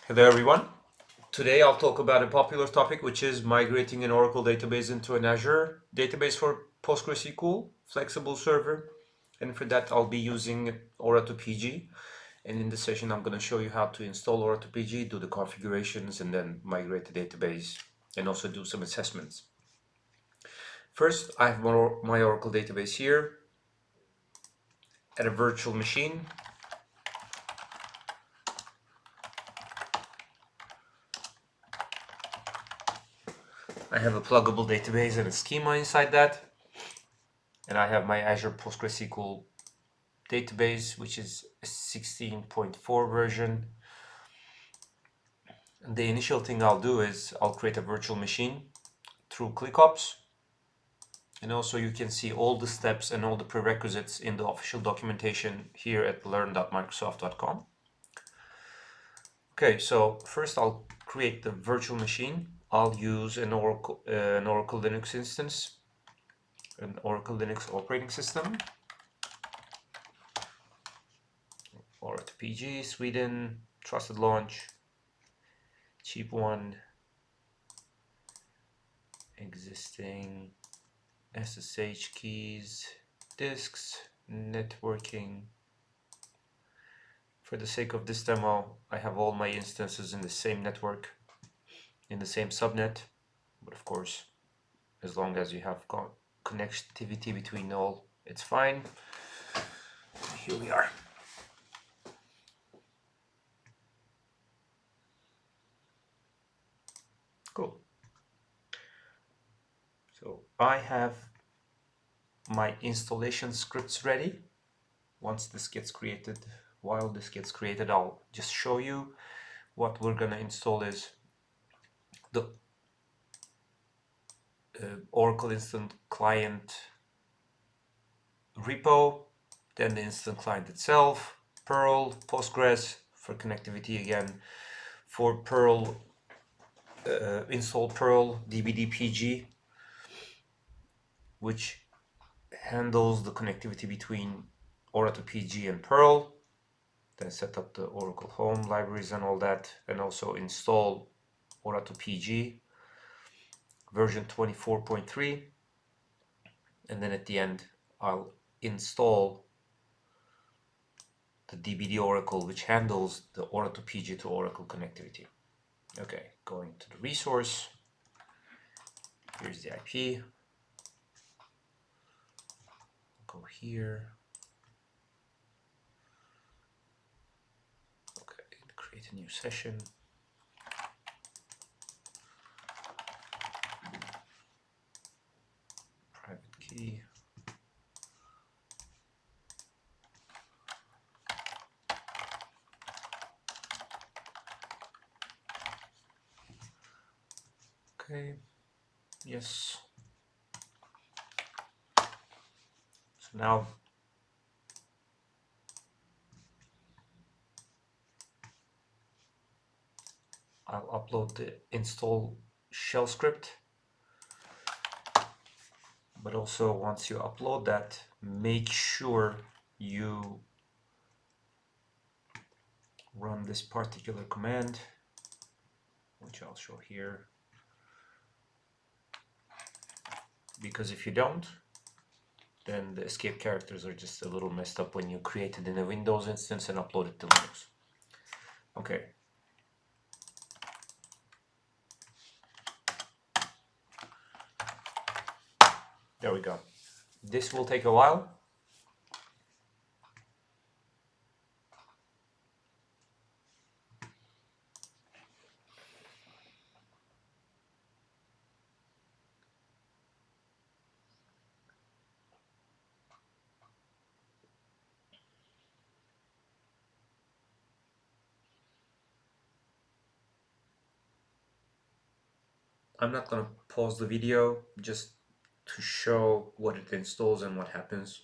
Hello everyone. Today I'll talk about a popular topic, which is migrating an Oracle database into an Azure database for PostgreSql Flexible Server. And for that I'll be using ora2pg. And in this session I'm going to show you how to install ora2pg, do the configurations, and then migrate the database and also do some assessments. First, I have my Oracle database here at a virtual machine. I have a pluggable database and a schema inside that. And I have my Azure PostgreSql database, which is a 16.4 version. And the initial thing I'll do is I'll create a virtual machine through ClickOps. And also you can see all the steps and all the prerequisites in the official documentation here at learn.microsoft.com. Okay, so first I'll create the virtual machine. I'll use an Oracle Linux instance, an Oracle Linux operating system, ora2pg, Sweden, trusted launch, cheap one, existing SSH keys, disks, networking. For the sake of this demo, I have all my instances in the same network, in the same subnet, but of course, as long as you have connectivity between all, it's fine. Here we are. Cool. So I have my installation scripts ready. Once this gets created, while this gets created, I'll just show you what we're gonna install is the Oracle Instant Client repo, then the Instant Client itself, Perl, Postgres for connectivity again, for Perl, install Perl /pg, which handles the connectivity between ora2pg and Perl, then set up the Oracle home libraries and all that, and also install ora2pg version 24.3, and then at the end I'll install the DBD Oracle, which handles the ora2pg to Oracle connectivity. Okay, going to the resource, here's the IP, go here, okay, create a new session, private key, okay, yes. So now I'll upload the install shell script, but also once you upload that, make sure you run this particular command, which I'll show here, because if you don't, then the escape characters are just a little messed up when you create it in a Windows instance and upload it to Linux. Okay. There we go. This will take a while. I'm not going to pause the video just to show what it installs and what happens.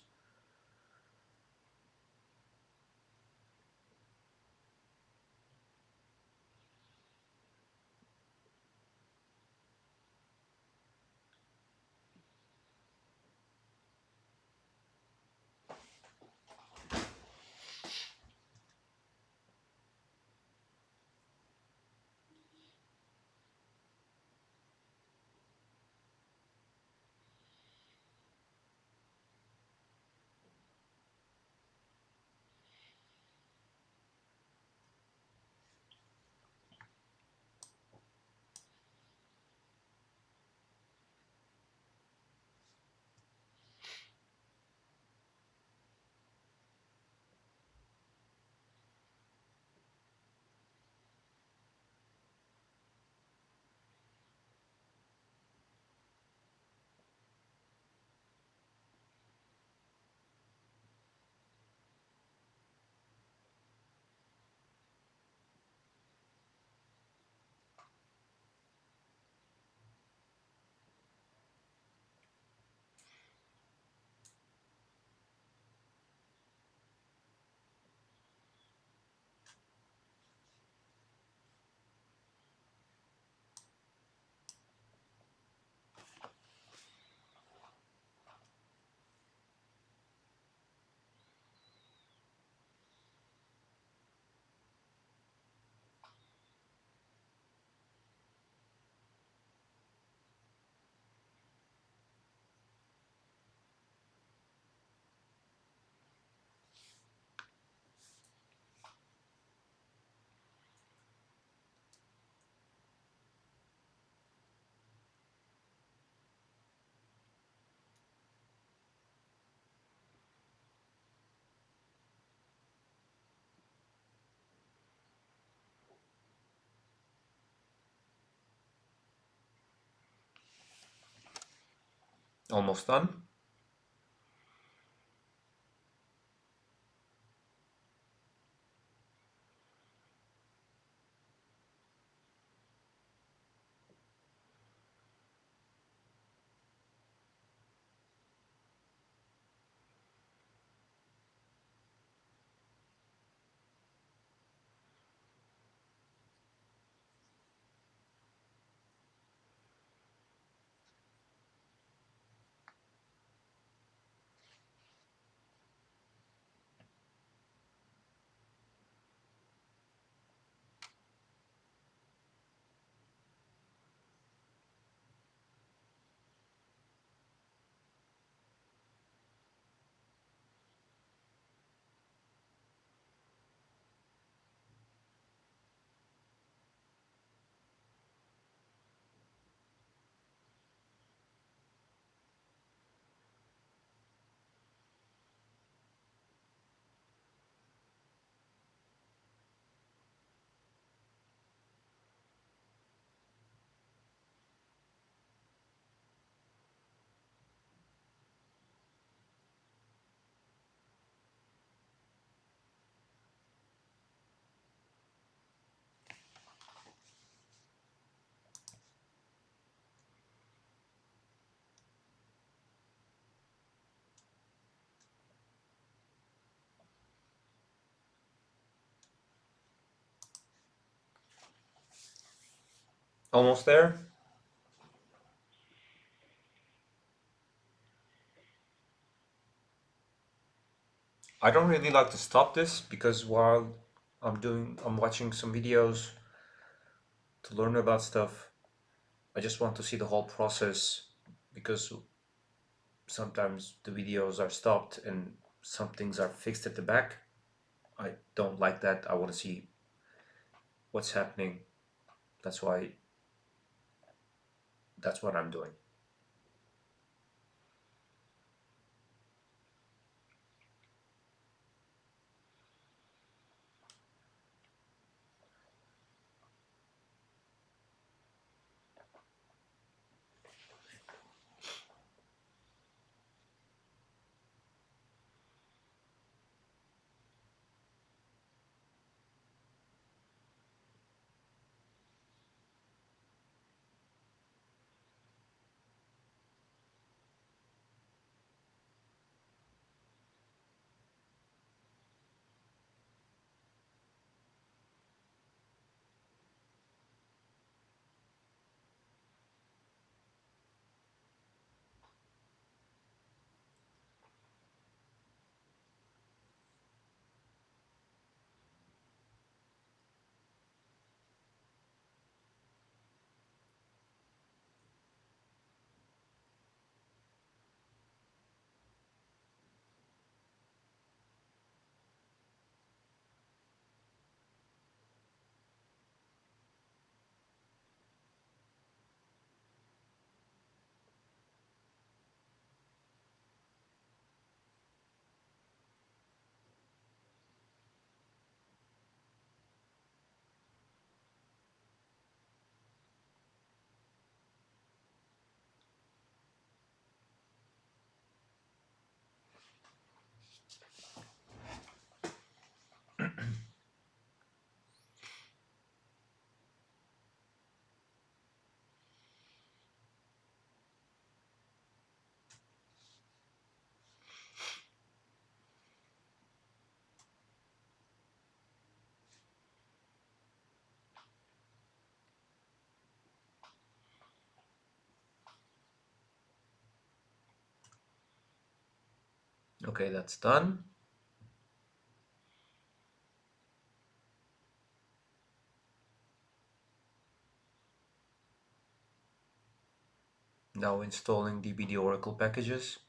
Almost done. Almost there. I don't really like to stop this because while I'm watching some videos to learn about stuff, I just want to see the whole process because sometimes the videos are stopped and some things are fixed at the back. I don't like that. I want to see what's happening. That's what I'm doing. Okay, that's done. Now installing DBD Oracle packages.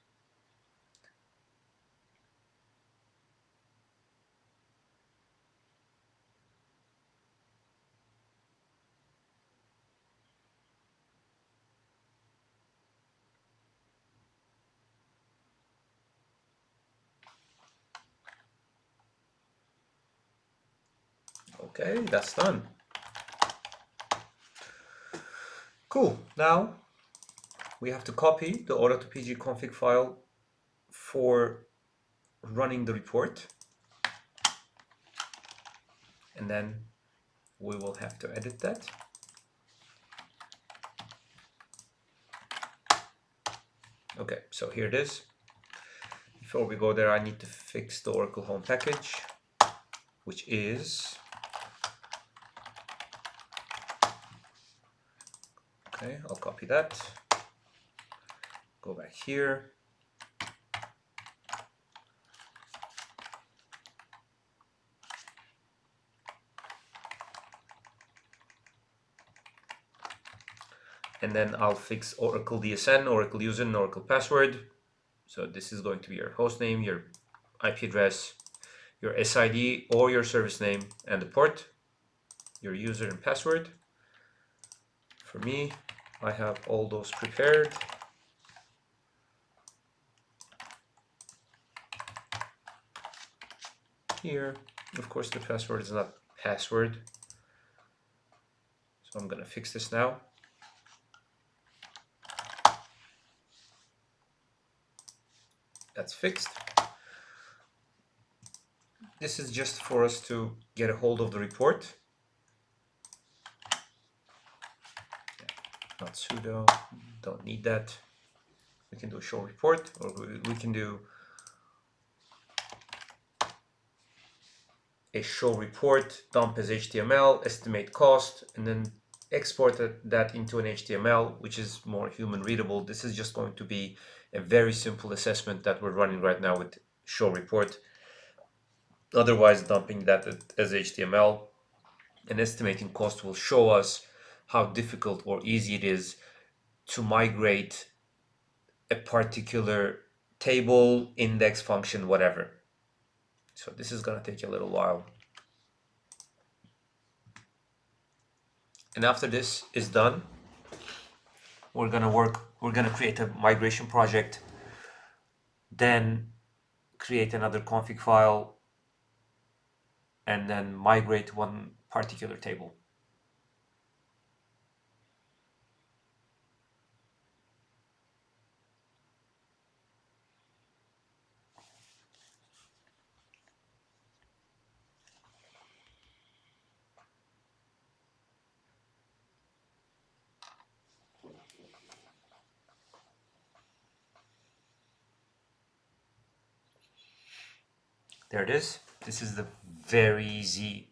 Okay, that's done. Cool. Now we have to copy the ora2pg config file for running the report, and then we will have to edit that. Okay, so here it is. Before we go there, I need to fix the Oracle home package, which is, okay, I'll copy that, go back here, and then I'll fix Oracle DSN, Oracle user, and Oracle password. So this is going to be your host name, your IP address, your SID or your service name, and the port, your user and password. For me, I have all those prepared. Here, of course, the password is not password. So I'm going to fix this now. That's fixed. This is just for us to get a hold of the report. Not sudo, don't need that. We can do show report, or we can do a show report, dump as HTML, estimate cost, and then export that into an HTML, which is more human readable. This is just going to be a very simple assessment that we're running right now with show report. Otherwise, dumping that as HTML and estimating cost will show us how difficult or easy it is to migrate a particular table, index, function, whatever. So this is going to take a little while. And after this is done, we're going to create a migration project, then create another config file, and then migrate one particular table. There it is. This is the very easy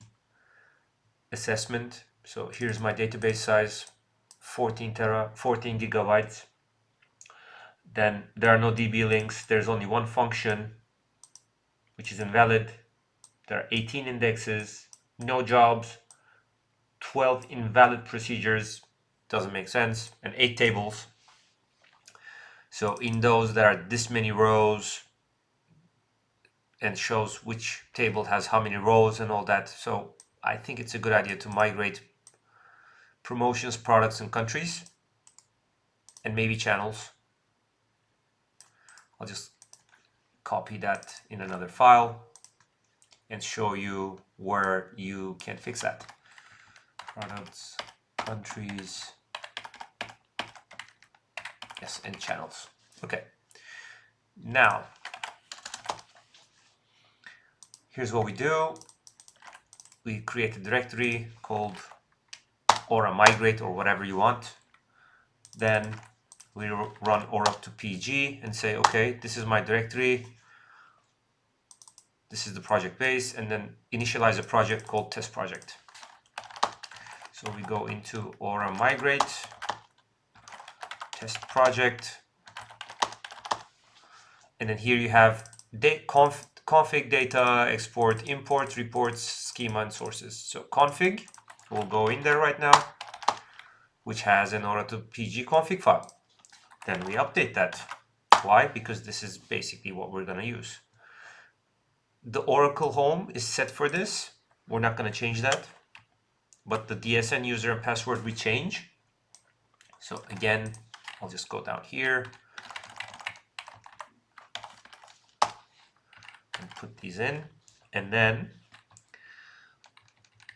assessment. So here's my database size, 14 gigabytes. Then there are no DB links. There's only one function, which is invalid. There are 18 indexes, no jobs, 12 invalid procedures, doesn't make sense, and 8 tables. So in those, there are this many rows, and shows which table has how many rows and all that. So I think it's a good idea to migrate promotions, products, and countries, and maybe channels. I'll just copy that in another file and show you where you can fix that. Products, countries, yes, and channels. Okay, now here's what we do. We create a directory called ora migrate or whatever you want. Then we run ora2pg and say, okay, this is my directory. This is the project base, and then initialize a project called test project. So we go into ora migrate, test project, and then here you have config data, export, import, reports, schema, and sources. So config will go in there right now, which has an ora2pg config file. Then we update that. Why? Because this is basically what we're going to use. The Oracle home is set for this. We're not going to change that. But the DSN user and password we change. So again, I'll just go down here and put these in. And then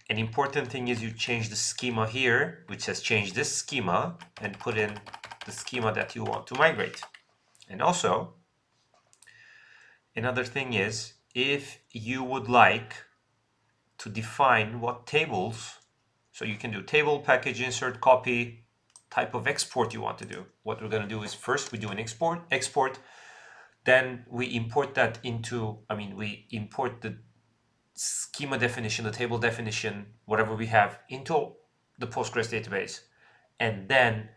an important thing is you change the schema here, which says change this schema, and put in the schema that you want to migrate. And also, another thing is, if you would like to define what tables, so you can do table, package, insert, copy, type of export you want to do. What we're going to do is first we do an export, then we import that into, we import the schema definition, the table definition, whatever we have, into the Postgres database. And then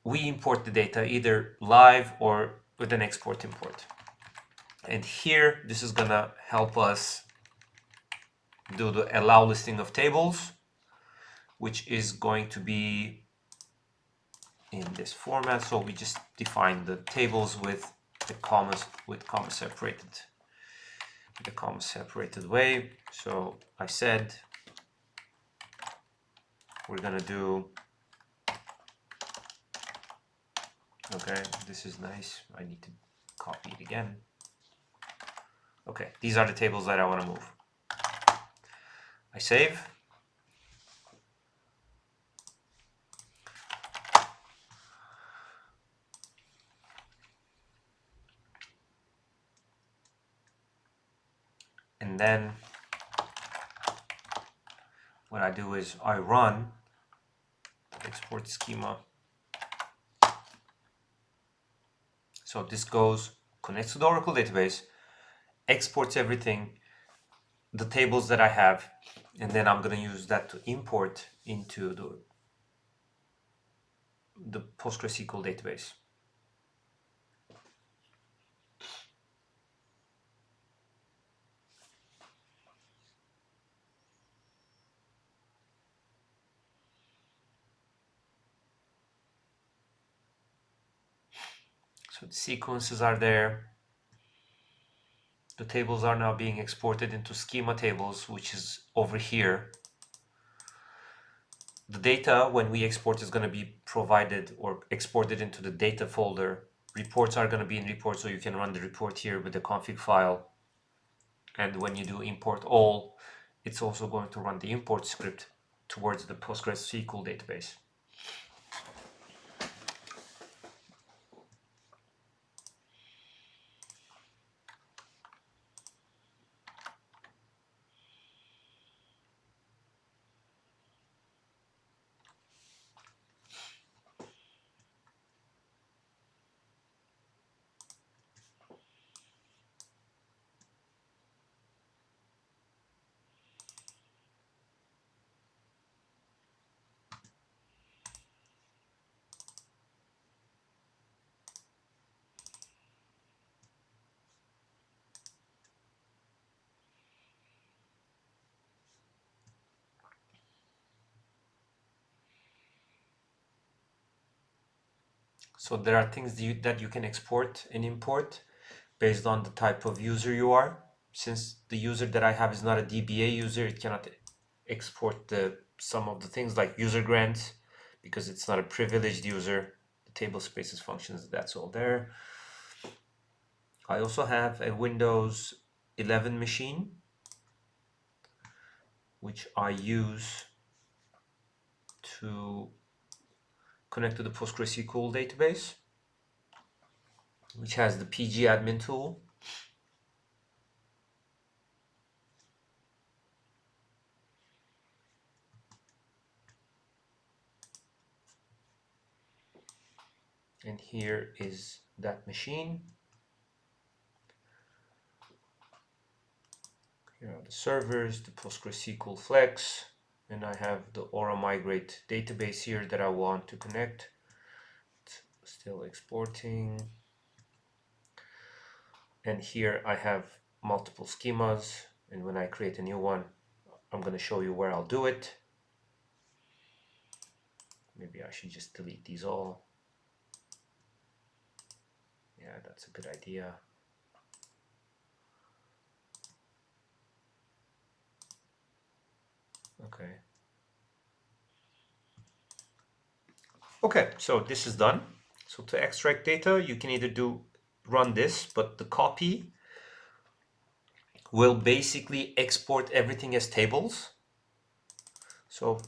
we import the data either live or with an export import. And here, this is gonna help us do the allow listing of tables, which is going to be in this format. So we just define the tables with the commas, separated, the comma separated way. So I said we're gonna do, okay, this is nice. I need to copy it again. Okay, these are the tables that I want to move. I save. And then what I do is I run export schema. So this goes, connects to the Oracle database, exports everything, the tables that I have, and then I'm going to use that to import into the PostgreSQL database. So the sequences are there. The tables are now being exported into schema tables, which is over here. The data, when we export, is going to be provided or exported into the data folder. Reports are going to be in reports, so you can run the report here with the config file. And when you do import all, it's also going to run the import script towards the PostgreSQL database. So there are things that you can export and import based on the type of user you are. Since the user that I have is not a DBA user, it cannot export some of the things like user grants because it's not a privileged user. The table spaces functions, that's all there. I also have a Windows 11 machine, which I use to connect to the PostgreSQL database, which has the PG admin tool. And here is that machine. Here are the servers, the PostgreSql Flex, and I have the Ora Migrate database here that I want to connect. It's still exporting. And here I have multiple schemas, and when I create a new one, I'm going to show you where I'll do it. Maybe I should just delete these all. Yeah, that's a good idea. Okay. Okay, so this is done. So to extract data, you can either run this, but the copy will basically export everything as tables. So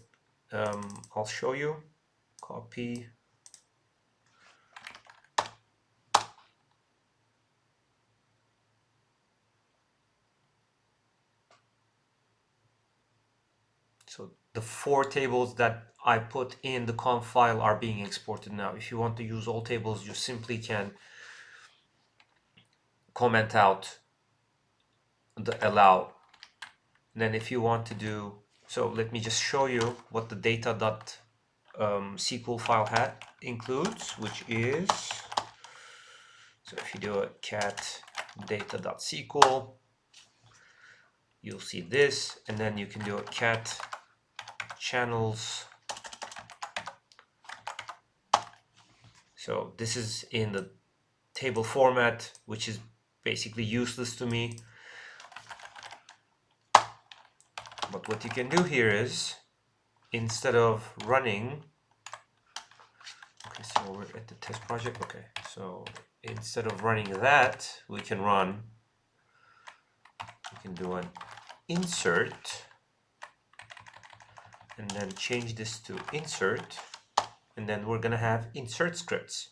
I'll show you. Copy. the 4 tables that I put in the conf file are being exported now. If you want to use all tables, you simply can comment out the allow. And then if you want to do, so let me just show you what the data.sql file includes, which is, so if you do a cat data.sql, you'll see this, and then you can do a cat channels. So this is in the table format, which is basically useless to me. But what you can do here is, instead of running, okay, so we're at the test project. Okay, so instead of running that, we can do an insert, and then change this to insert, and then we're gonna have insert scripts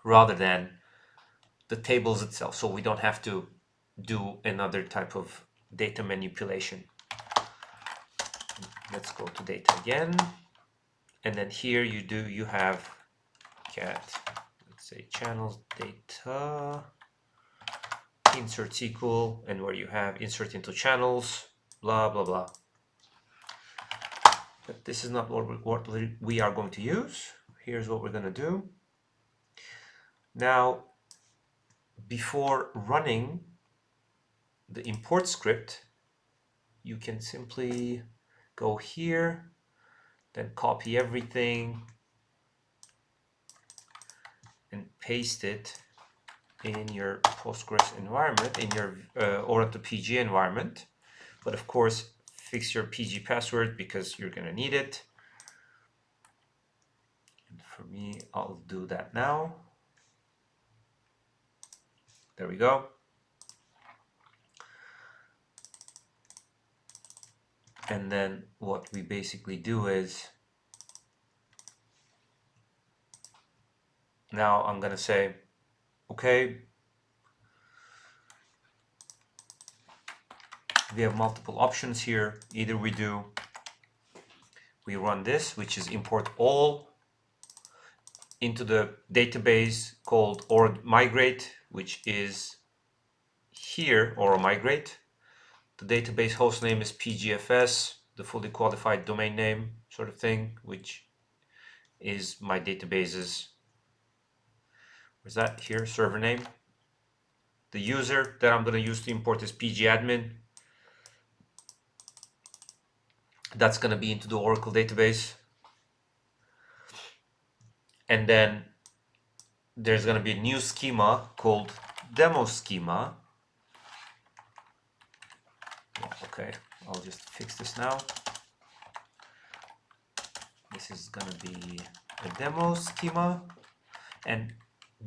rather than the tables itself, so we don't have to do another type of data manipulation. Let's go to data again, and then here you have cat, let's say channels data insert SQL, and where you have insert into channels, blah blah blah. But this is not what we are going to use. Here's what we're going to do. Now, before running the import script, you can simply go here, then copy everything and paste it in your Postgres environment, in your ora2pg environment. But of course, fix your PG password because you're going to need it. And for me, I'll do that now. There we go. And then what we basically do is, now I'm going to say, okay, we have multiple options here. Either we run this, which is import all into the database called or Migrate, which is here, or Migrate. The database host name is PGFS, the fully qualified domain name sort of thing, which is my database's, where's that here, server name. The user that I'm going to use to import is pgadmin. That's going to be into the Oracle database. And then there's going to be a new schema called demo schema. Okay, I'll just fix this now. This is going to be a demo schema, and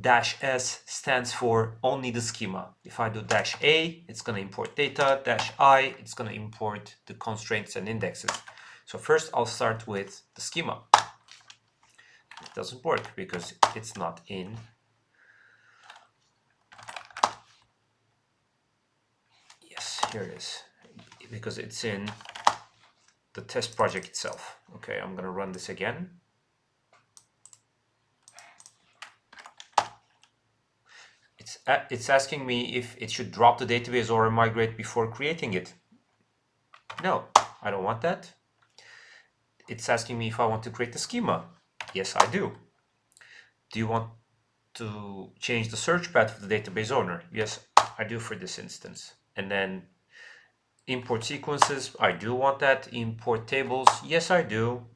-s stands for only the schema. If I do -a, it's going to import data, -i, it's going to import the constraints and indexes. So first I'll start with the schema. It doesn't work because it's not in. Yes, here it is, because it's in the test project itself. Okay, I'm going to run this again. It's asking me if it should drop the database or migrate before creating it. No, I don't want that. It's asking me if I want to create the schema. Yes, I do. Do you want to change the search path of the database owner? Yes, I do for this instance. And then import sequences, I do want that. Import tables, yes, I do.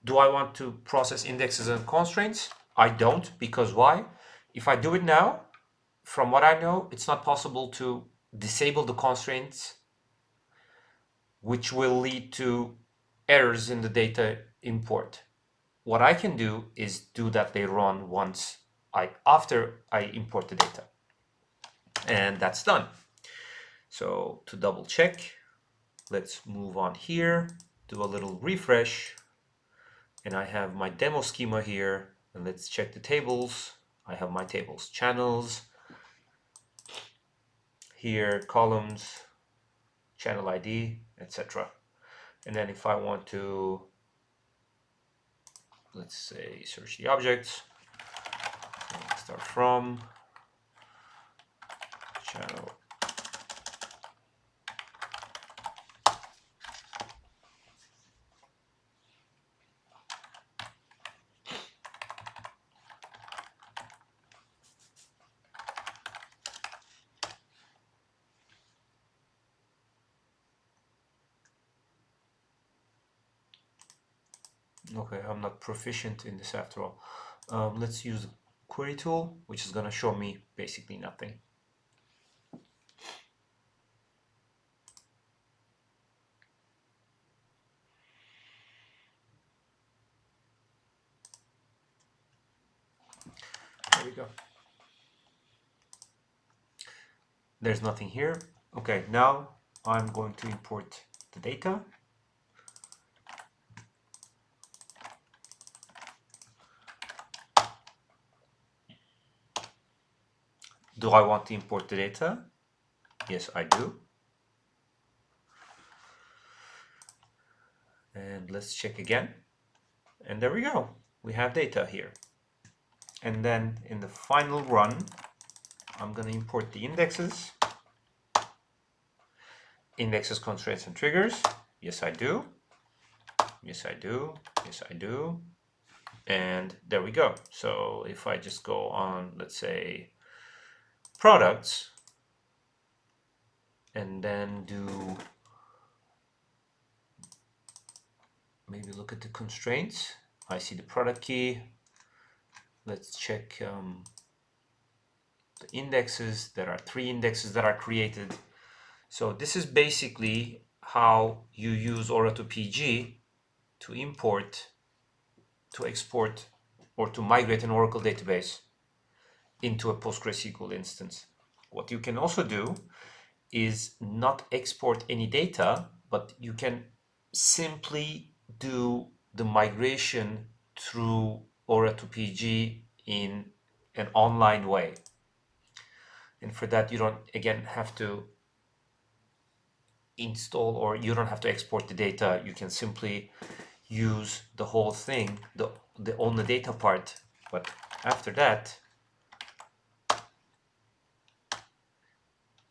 Do I want to process indexes and constraints? I don't, because why? If I do it now, from what I know, it's not possible to disable the constraints, which will lead to errors in the data import. What I can do is do that later on after I import the data. And that's done. So to double check, let's move on here, do a little refresh, and I have my demo schema here, and let's check the tables. I have my tables, channels, here, columns, channel ID, etc. And then if I want to, let's say, search the objects, start from channel. Okay, I'm not proficient in this after all. Let's use the query tool, which is going to show me basically nothing. There we go. There's nothing here. Okay, now I'm going to import the data. Do I want to import the data? Yes, I do. And let's check again. And there we go. We have data here. And then in the final run, I'm going to import the indexes. Indexes, constraints, and triggers. Yes, I do. Yes, I do. Yes, I do. And there we go. So if I just go on, let's say, products, and then do, maybe look at the constraints. I see the product key. Let's check the indexes. There are 3 indexes that are created. So this is basically how you use ora2pg to import, to export, or to migrate an Oracle database into a PostgreSQL instance. What you can also do is not export any data, but you can simply do the migration through ora2pg in an online way. And for that, you don't, again, have to install, or you don't have to export the data. You can simply use the whole thing, the on the data part. But after that,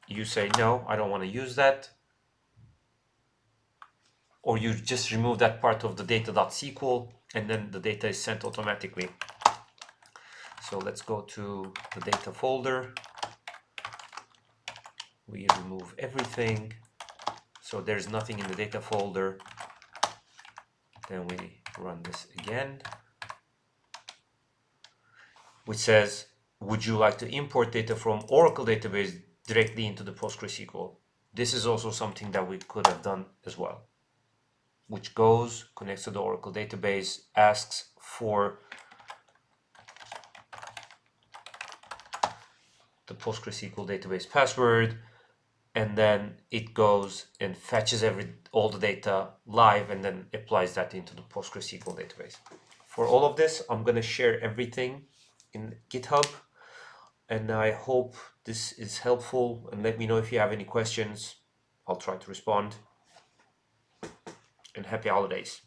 you say, no, I don't want to use that. Or you just remove that part of the data.sql, and then the data is sent automatically. So let's go to the data folder. We remove everything. So there's nothing in the data folder. Then we run this again, which says, would you like to import data from Oracle database directly into the PostgreSQL? This is also something that we could have done as well, which goes, connects to the Oracle database, asks for the PostgreSQL database password, and then it goes and fetches all the data live and then applies that into the PostgreSQL database. For all of this, I'm going to share everything in GitHub, and I hope this is helpful, and let me know if you have any questions. I'll try to respond, and happy holidays.